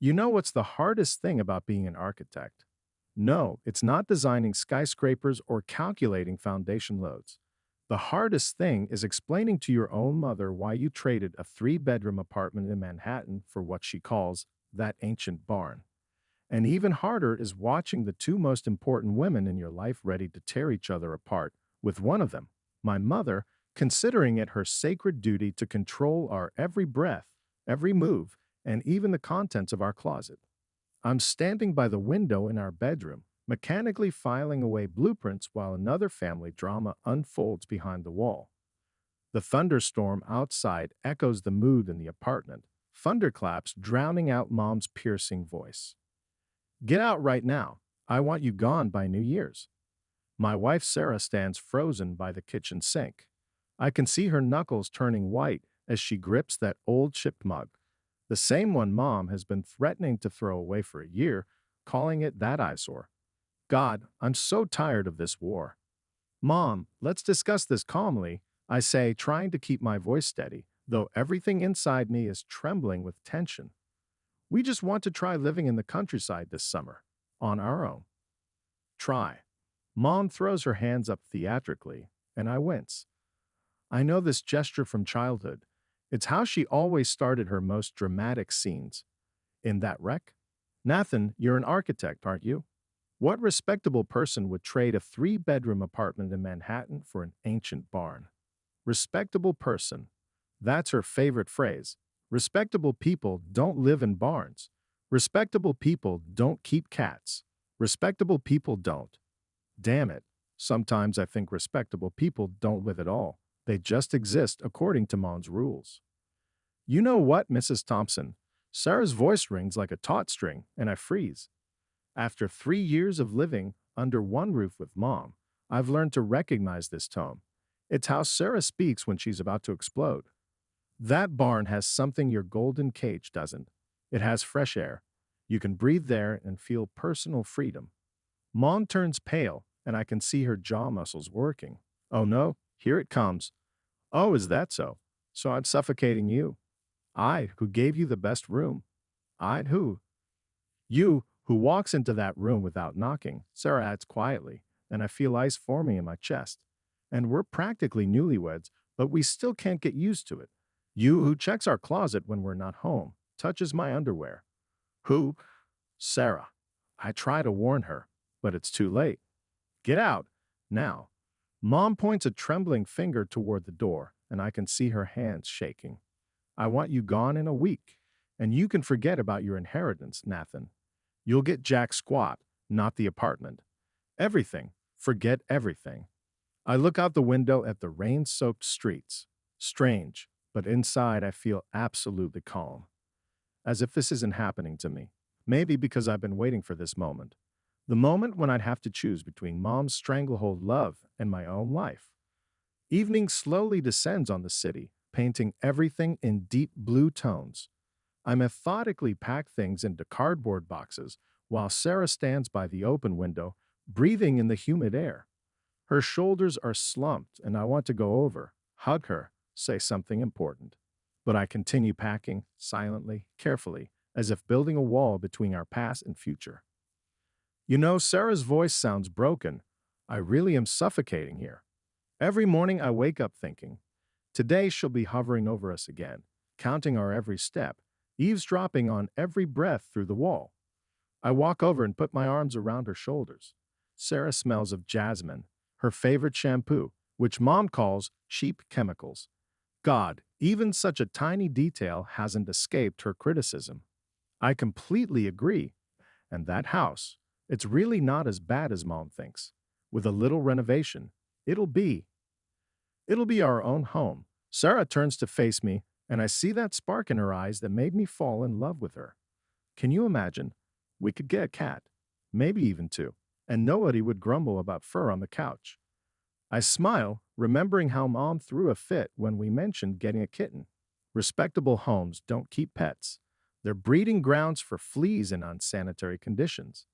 You know what's the hardest thing about being an architect? No, it's not designing skyscrapers or calculating foundation loads. The hardest thing is explaining to your own mother why you traded a three-bedroom apartment in Manhattan for what she calls that ancient barn. And even harder is watching the two most important women in your life ready to tear each other apart, with one of them, my mother, considering it her sacred duty to control our every breath, every move, and even the contents of our closet. I'm standing by the window in our bedroom, mechanically filing away blueprints while another family drama unfolds behind the wall. The thunderstorm outside echoes the mood in the apartment, thunderclaps drowning out Mom's piercing voice. Get out right now. I want you gone by New Year's. My wife Sarah stands frozen by the kitchen sink. I can see her knuckles turning white as she grips that old chipped mug, the same one Mom has been threatening to throw away for a year, calling it that eyesore. God, I'm so tired of this war. Mom, let's discuss this calmly, I say, trying to keep my voice steady, though everything inside me is trembling with tension. We just want to try living in the countryside this summer, on our own. Try. Mom throws her hands up theatrically, and I wince. I know this gesture from childhood. It's how she always started her most dramatic scenes. In that wreck? Nathan, you're an architect, aren't you? What respectable person would trade a three-bedroom apartment in Manhattan for an ancient barn? Respectable person. That's her favorite phrase. Respectable people don't live in barns. Respectable people don't keep cats. Respectable people don't. Damn it. Sometimes I think respectable people don't live at all. They just exist according to Mom's rules. You know what, Mrs. Thompson? Sarah's voice rings like a taut string, and I freeze. After 3 years of living under one roof with Mom, I've learned to recognize this tone. It's how Sarah speaks when she's about to explode. That barn has something your golden cage doesn't. It has fresh air. You can breathe there and feel personal freedom. Mom turns pale, and I can see her jaw muscles working. Oh no, here it comes. Oh, is that so? So I'm suffocating you. I, who gave you the best room. I, who? You, who walks into that room without knocking, Sarah adds quietly, and I feel ice forming in my chest. And we're practically newlyweds, but we still can't get used to it. You, who checks our closet when we're not home, touches my underwear. Who? Sarah. I try to warn her, but it's too late. Get out. Now. Mom points a trembling finger toward the door, and I can see her hands shaking. I want you gone in a week, and you can forget about your inheritance, Nathan. You'll get jack squat, not the apartment. Everything. Forget everything. I look out the window at the rain-soaked streets. Strange, but inside I feel absolutely calm. As if this isn't happening to me. Maybe because I've been waiting for this moment. The moment when I'd have to choose between Mom's stranglehold love and my own life. Evening slowly descends on the city, painting everything in deep blue tones. I methodically pack things into cardboard boxes while Sarah stands by the open window, breathing in the humid air. Her shoulders are slumped, and I want to go over, hug her, say something important. But I continue packing, silently, carefully, as if building a wall between our past and future. You know, Sarah's voice sounds broken. I really am suffocating here. Every morning I wake up thinking, today she'll be hovering over us again, counting our every step, eavesdropping on every breath through the wall. I walk over and put my arms around her shoulders. Sarah smells of jasmine, her favorite shampoo, which Mom calls cheap chemicals. God, even such a tiny detail hasn't escaped her criticism. I completely agree. And that house, it's really not as bad as Mom thinks. With a little renovation, it'll be. It'll be our own home. Sarah turns to face me, and I see that spark in her eyes that made me fall in love with her. Can you imagine? We could get a cat, maybe even two, and nobody would grumble about fur on the couch. I smile, remembering how Mom threw a fit when we mentioned getting a kitten. Respectable homes don't keep pets. They're breeding grounds for fleas in unsanitary conditions.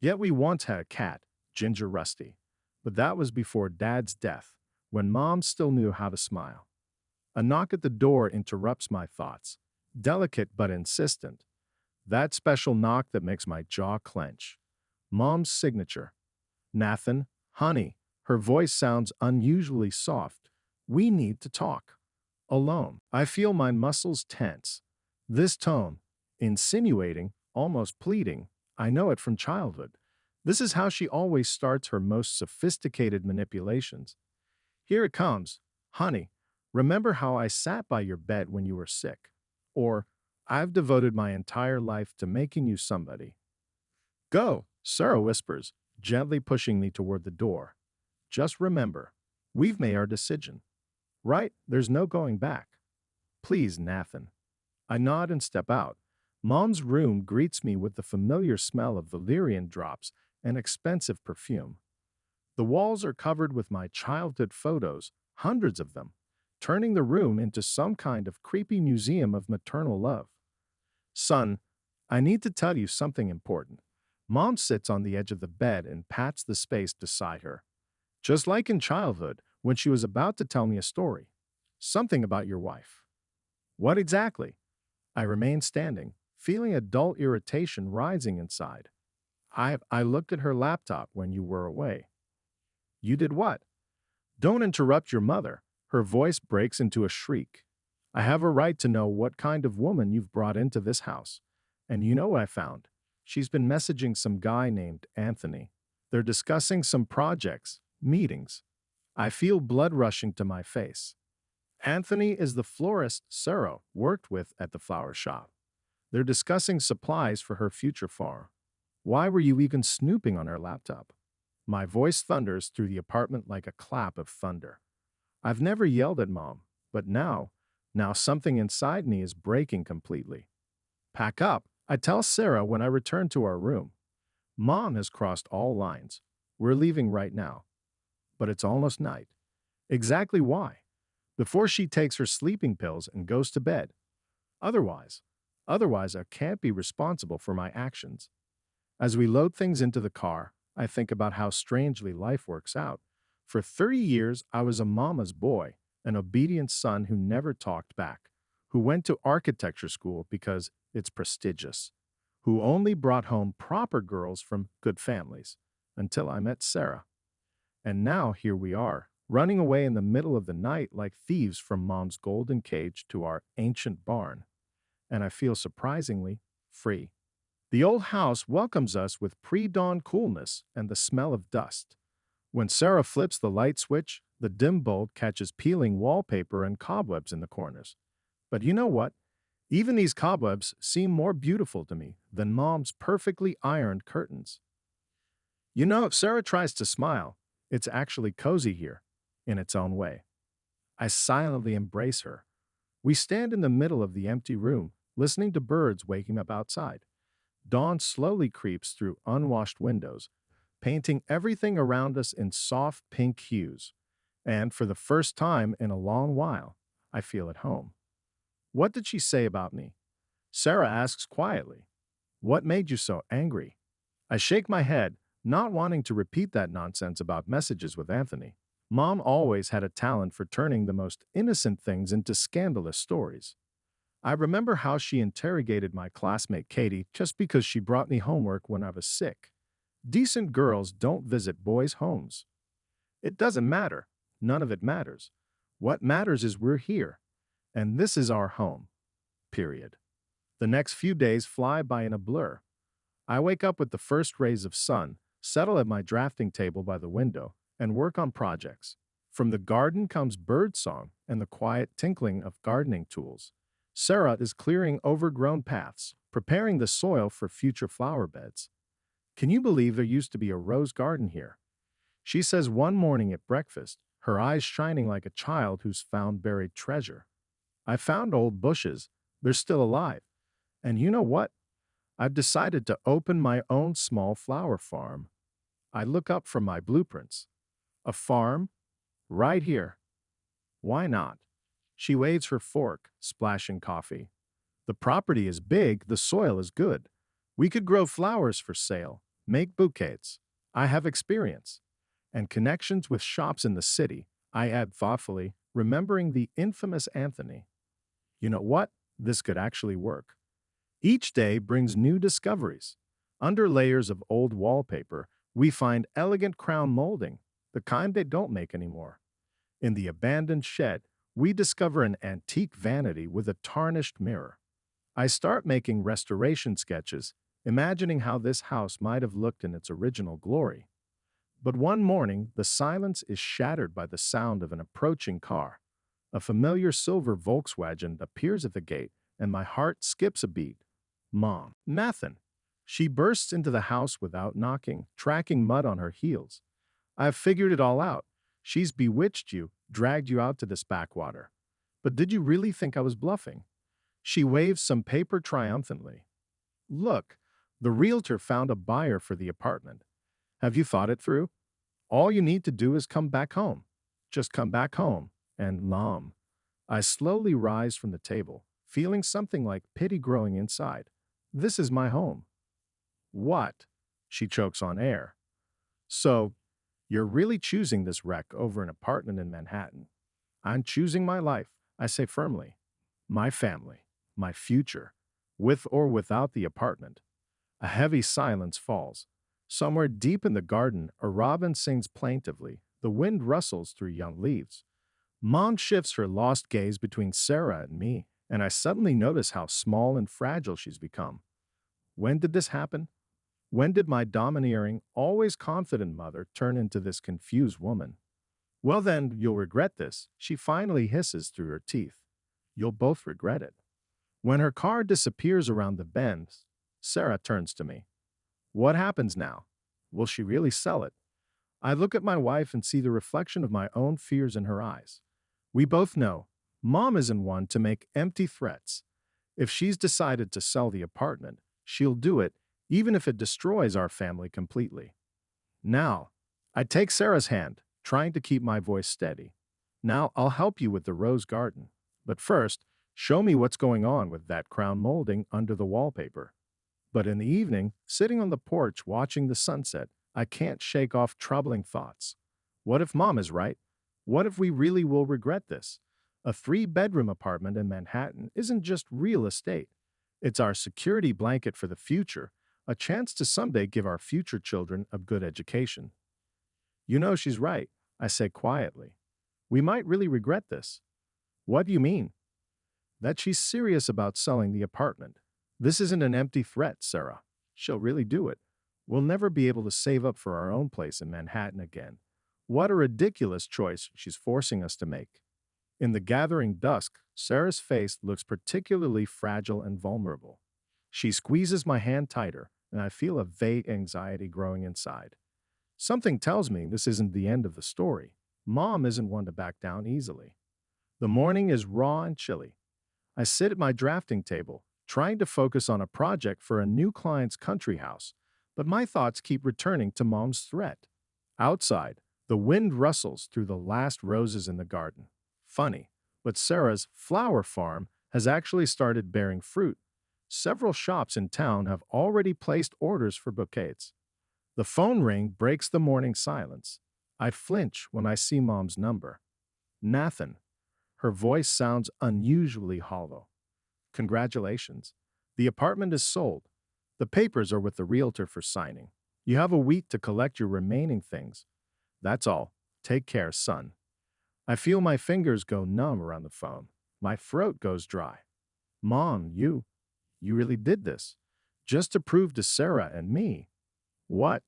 Yet we once had a cat, Ginger Rusty. But that was before Dad's death, when Mom still knew how to smile. A knock at the door interrupts my thoughts, delicate but insistent. That special knock that makes my jaw clench. Mom's signature. Nathan, honey, her voice sounds unusually soft. We need to talk. Alone. I feel my muscles tense. This tone, insinuating, almost pleading, I know it from childhood. This is how she always starts her most sophisticated manipulations. Here it comes. Honey, remember how I sat by your bed when you were sick? Or, I've devoted my entire life to making you somebody. Go, Sarah whispers, gently pushing me toward the door. Just remember, we've made our decision. Right? There's no going back. Please, Nathan. I nod and step out. Mom's room greets me with the familiar smell of valerian drops and expensive perfume. The walls are covered with my childhood photos, hundreds of them, turning the room into some kind of creepy museum of maternal love. Son, I need to tell you something important. Mom sits on the edge of the bed and pats the space beside her. Just like in childhood, when she was about to tell me a story. Something about your wife. What exactly? I remained standing, feeling a dull irritation rising inside. I looked at her laptop when you were away. You did what? Don't interrupt your mother. Her voice breaks into a shriek. I have a right to know what kind of woman you've brought into this house. And you know what I found? She's been messaging some guy named Anthony. They're discussing some projects, meetings. I feel blood rushing to my face. Anthony is the florist Sarah worked with at the flower shop. They're discussing supplies for her future farm. Why were you even snooping on her laptop? My voice thunders through the apartment like a clap of thunder. I've never yelled at Mom, but now something inside me is breaking completely. Pack up, I tell Sarah when I return to our room. Mom has crossed all lines. We're leaving right now. But it's almost night. Exactly why? Before she takes her sleeping pills and goes to bed. Otherwise, otherwise I can't be responsible for my actions. As we load things into the car, I think about how strangely life works out. For 30 years, I was a mama's boy, an obedient son who never talked back, who went to architecture school because it's prestigious, who only brought home proper girls from good families, until I met Sarah. And now here we are, running away in the middle of the night like thieves from Mom's golden cage to our ancient barn. And I feel surprisingly free. The old house welcomes us with pre-dawn coolness and the smell of dust. When Sarah flips the light switch, the dim bulb catches peeling wallpaper and cobwebs in the corners. But you know what? Even these cobwebs seem more beautiful to me than Mom's perfectly ironed curtains. You know, if Sarah tries to smile, it's actually cozy here, in its own way. I silently embrace her. We stand in the middle of the empty room, listening to birds waking up outside. Dawn slowly creeps through unwashed windows, painting everything around us in soft pink hues. And for the first time in a long while, I feel at home. What did she say about me? Sarah asks quietly. What made you so angry? I shake my head, not wanting to repeat that nonsense about messages with Anthony. Mom always had a talent for turning the most innocent things into scandalous stories. I remember how she interrogated my classmate Katie just because she brought me homework when I was sick. Decent girls don't visit boys' homes. It doesn't matter. None of it matters. What matters is we're here. And this is our home. Period. The next few days fly by in a blur. I wake up with the first rays of sun, settle at my drafting table by the window, and work on projects. From the garden comes birdsong and the quiet tinkling of gardening tools. Sarah is clearing overgrown paths, preparing the soil for future flower beds. Can you believe there used to be a rose garden here? She says one morning at breakfast, her eyes shining like a child who's found buried treasure. I found old bushes. They're still alive. And you know what? I've decided to open my own small flower farm. I look up from my blueprints. A farm? Right here. Why not? She waves her fork, splashing coffee. The property is big, the soil is good. We could grow flowers for sale, make bouquets. I have experience. And connections with shops in the city, I add thoughtfully, remembering the infamous Anthony. You know what? This could actually work. Each day brings new discoveries. Under layers of old wallpaper, we find elegant crown molding, the kind they don't make anymore. In the abandoned shed, we discover an antique vanity with a tarnished mirror. I start making restoration sketches, imagining how this house might have looked in its original glory. But one morning, the silence is shattered by the sound of an approaching car. A familiar silver Volkswagen appears at the gate, and my heart skips a beat. Mom. Nathan. She bursts into the house without knocking, tracking mud on her heels. I've figured it all out. She's bewitched you, dragged you out to this backwater. But did you really think I was bluffing? She waves some paper triumphantly. Look, the realtor found a buyer for the apartment. Have you thought it through? All you need to do is come back home. Just come back home. And Mom. I slowly rise from the table, feeling something like pity growing inside. This is my home. What? She chokes on air. So, you're really choosing this wreck over an apartment in Manhattan. I'm choosing my life, I say firmly. My family, my future, with or without the apartment. A heavy silence falls. Somewhere deep in the garden, a robin sings plaintively. The wind rustles through young leaves. Mom shifts her lost gaze between Sarah and me, and I suddenly notice how small and fragile she's become. When did this happen? When did my domineering, always confident mother turn into this confused woman? Well then, you'll regret this, she finally hisses through her teeth. You'll both regret it. When her car disappears around the bend, Sarah turns to me. What happens now? Will she really sell it? I look at my wife and see the reflection of my own fears in her eyes. We both know, Mom isn't one to make empty threats. If she's decided to sell the apartment, she'll do it, even if it destroys our family completely. Now, I take Sarah's hand, trying to keep my voice steady. Now I'll help you with the rose garden. But first, show me what's going on with that crown molding under the wallpaper. But in the evening, sitting on the porch watching the sunset, I can't shake off troubling thoughts. What if Mom is right? What if we really will regret this? A 3-bedroom apartment in Manhattan isn't just real estate. It's our security blanket for the future, a chance to someday give our future children a good education. You know she's right, I say quietly. We might really regret this. What do you mean? That she's serious about selling the apartment. This isn't an empty threat, Sarah. She'll really do it. We'll never be able to save up for our own place in Manhattan again. What a ridiculous choice she's forcing us to make. In the gathering dusk, Sarah's face looks particularly fragile and vulnerable. She squeezes my hand tighter, and I feel a vague anxiety growing inside. Something tells me this isn't the end of the story. Mom isn't one to back down easily. The morning is raw and chilly. I sit at my drafting table, trying to focus on a project for a new client's country house, but my thoughts keep returning to Mom's threat. Outside, the wind rustles through the last roses in the garden. Funny, but Sarah's flower farm has actually started bearing fruit. Several shops in town have already placed orders for bouquets. The phone ring breaks the morning silence. I flinch when I see Mom's number. Nathan. Her voice sounds unusually hollow. Congratulations. The apartment is sold. The papers are with the realtor for signing. You have a week to collect your remaining things. That's all. Take care, son. I feel my fingers go numb around the phone. My throat goes dry. Mom, you really did this. Just to prove to Sarah and me. What?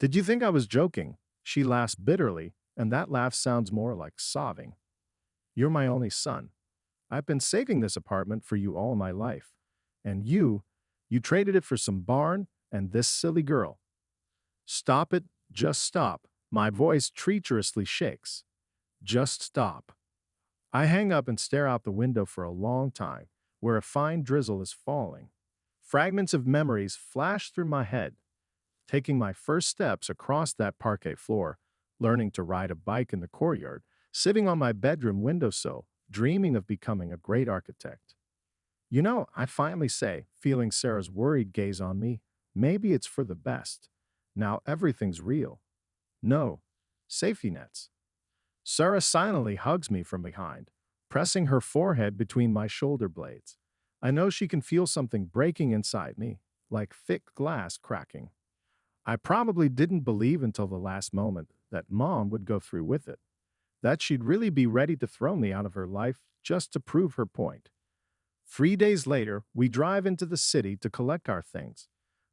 Did you think I was joking? She laughs bitterly, and that laugh sounds more like sobbing. You're my only son. I've been saving this apartment for you all my life. And you traded it for some barn and this silly girl. Stop it, just stop. My voice treacherously shakes. Just stop. I hang up and stare out the window for a long time, where a fine drizzle is falling. Fragments of memories flash through my head. Taking my first steps across that parquet floor, learning to ride a bike in the courtyard, sitting on my bedroom windowsill, dreaming of becoming a great architect. You know, I finally say, feeling Sarah's worried gaze on me, maybe it's for the best. Now everything's real. No, safety nets. Sarah silently hugs me from behind, pressing her forehead between my shoulder blades. I know she can feel something breaking inside me, like thick glass cracking. I probably didn't believe until the last moment that Mom would go through with it, that she'd really be ready to throw me out of her life just to prove her point. 3 days later, we drive into the city to collect our things.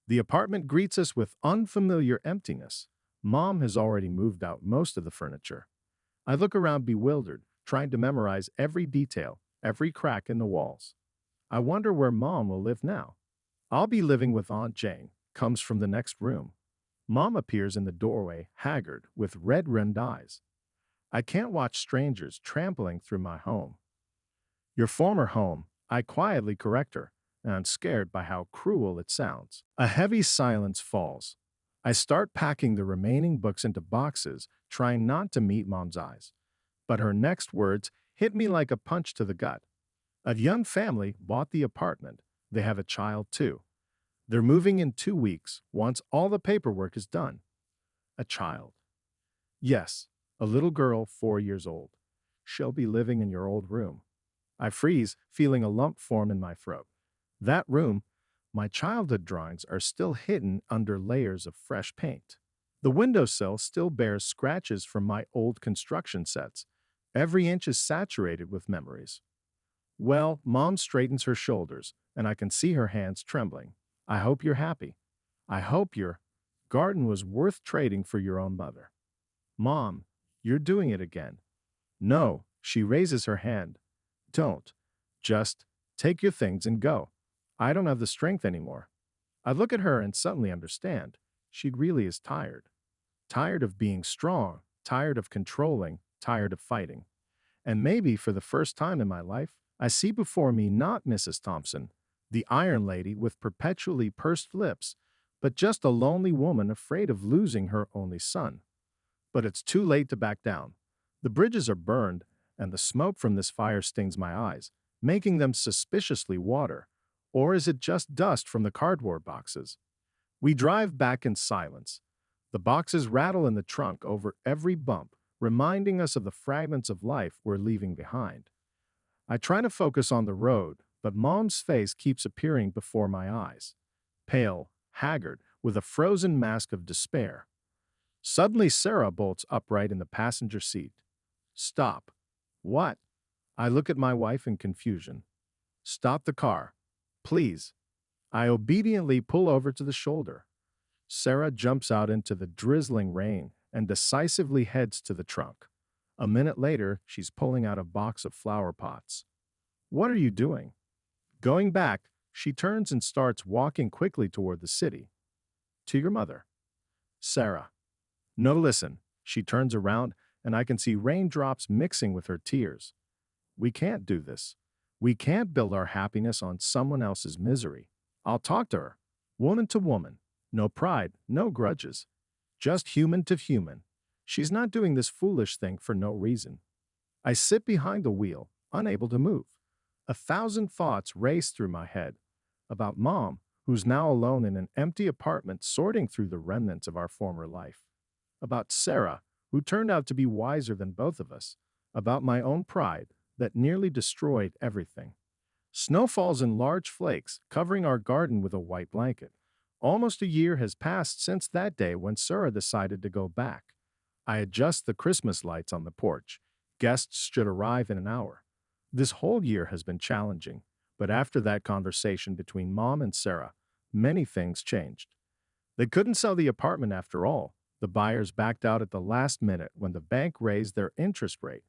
The apartment greets us with unfamiliar emptiness. Mom has already moved out most of the furniture. I look around bewildered, trying to memorize every detail, every crack in the walls. I wonder where Mom will live now. I'll be living with Aunt Jane, comes from the next room. Mom appears in the doorway, haggard, with red-rimmed eyes. I can't watch strangers trampling through my home. Your former home, I quietly correct her, and I'm scared by how cruel it sounds. A heavy silence falls. I start packing the remaining books into boxes, trying not to meet Mom's eyes. But her next words hit me like a punch to the gut. A young family bought the apartment. They have a child too. They're moving in 2 weeks, once all the paperwork is done. A child. Yes, a little girl 4 years old. She'll be living in your old room. I freeze, feeling a lump form in my throat. That room, my childhood drawings are still hidden under layers of fresh paint. The windowsill still bears scratches from my old construction sets. Every inch is saturated with memories. Well, Mom straightens her shoulders, and I can see her hands trembling. I hope you're happy. I hope your garden was worth trading for your own mother. Mom, you're doing it again. No, she raises her hand. Don't. Just take your things and go. I don't have the strength anymore. I look at her and suddenly understand. She really is tired. Tired of being strong, tired of controlling, tired of fighting. And maybe for the first time in my life, I see before me not Mrs. Thompson, the Iron Lady with perpetually pursed lips, but just a lonely woman afraid of losing her only son. But it's too late to back down. The bridges are burned, and the smoke from this fire stings my eyes, making them suspiciously water. Or is it just dust from the cardboard boxes? We drive back in silence. The boxes rattle in the trunk over every bump, reminding us of the fragments of life we're leaving behind. I try to focus on the road, but Mom's face keeps appearing before my eyes. Pale, haggard, with a frozen mask of despair. Suddenly, Sarah bolts upright in the passenger seat. Stop. What? I look at my wife in confusion. Stop the car. Please. I obediently pull over to the shoulder. Sarah jumps out into the drizzling rain and decisively heads to the trunk. A minute later, she's pulling out a box of flower pots. What are you doing? Going back, she turns and starts walking quickly toward the city. To your mother. Sarah. No, listen. She turns around, and I can see raindrops mixing with her tears. We can't do this. We can't build our happiness on someone else's misery. I'll talk to her, woman to woman. No pride, no grudges. Just human to human. She's not doing this foolish thing for no reason. I sit behind the wheel, unable to move. 1,000 thoughts race through my head. About Mom, who's now alone in an empty apartment sorting through the remnants of our former life. About Sarah, who turned out to be wiser than both of us. About my own pride that nearly destroyed everything. Snow falls in large flakes, covering our garden with a white blanket. Almost a year has passed since that day when Sarah decided to go back. I adjust the Christmas lights on the porch. Guests should arrive in an hour. This whole year has been challenging, but after that conversation between Mom and Sarah, many things changed. They couldn't sell the apartment after all. The buyers backed out at the last minute when the bank raised their interest rate.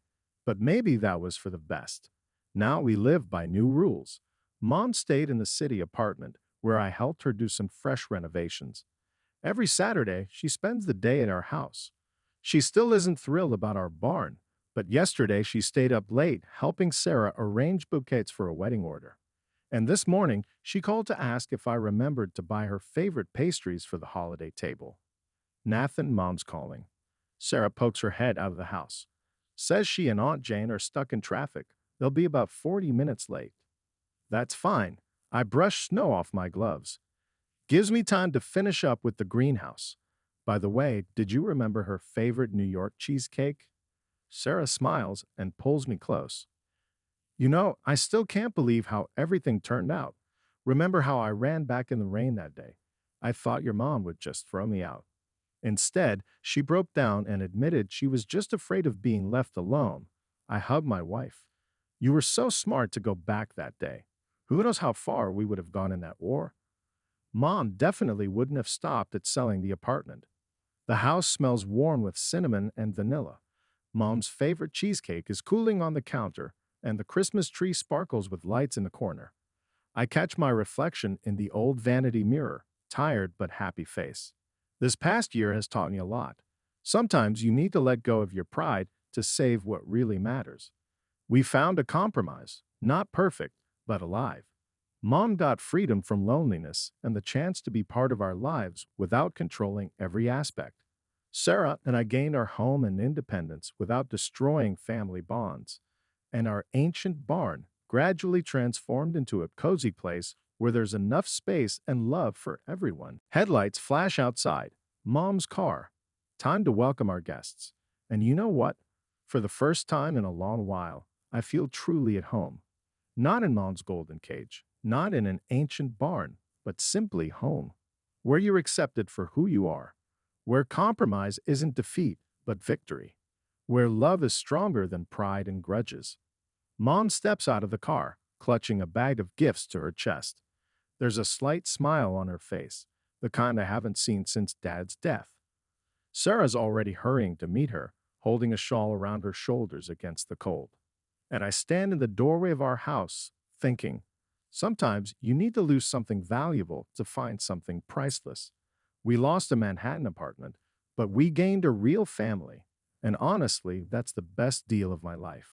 But maybe that was for the best. Now we live by new rules. Mom stayed in the city apartment, where I helped her do some fresh renovations. Every Saturday, she spends the day at our house. She still isn't thrilled about our barn, but yesterday she stayed up late helping Sarah arrange bouquets for a wedding order. And this morning, she called to ask if I remembered to buy her favorite pastries for the holiday table. Nathan, Mom's calling. Sarah pokes her head out of the house. Says she and Aunt Jane are stuck in traffic. They'll be about 40 minutes late. That's fine. I brush snow off my gloves. Gives me time to finish up with the greenhouse. By the way, did you remember her favorite New York cheesecake? Sarah smiles and pulls me close. I still can't believe how everything turned out. Remember how I ran back in the rain that day? I thought your mom would just throw me out. Instead, she broke down and admitted she was just afraid of being left alone. I hugged my wife. You were so smart to go back that day. Who knows how far we would have gone in that war? Mom definitely wouldn't have stopped at selling the apartment. The house smells warm with cinnamon and vanilla. Mom's favorite cheesecake is cooling on the counter, and the Christmas tree sparkles with lights in the corner. I catch my reflection in the old vanity mirror, tired but happy face. This past year has taught me a lot. Sometimes you need to let go of your pride to save what really matters. We found a compromise, not perfect, but alive. Mom got freedom from loneliness and the chance to be part of our lives without controlling every aspect. Sarah and I gained our home and independence without destroying family bonds, and our ancient barn gradually transformed into a cozy place where there's enough space and love for everyone. Headlights flash outside. Mom's car. Time to welcome our guests. And you know what? For the first time in a long while, I feel truly at home. Not in Mom's golden cage, not in an ancient barn, but simply home, where you're accepted for who you are, where compromise isn't defeat, but victory, where love is stronger than pride and grudges. Mom steps out of the car, clutching a bag of gifts to her chest. There's a slight smile on her face, the kind I haven't seen since Dad's death. Sarah's already hurrying to meet her, holding a shawl around her shoulders against the cold. And I stand in the doorway of our house, thinking, sometimes you need to lose something valuable to find something priceless. We lost a Manhattan apartment, but we gained a real family. And honestly, that's the best deal of my life.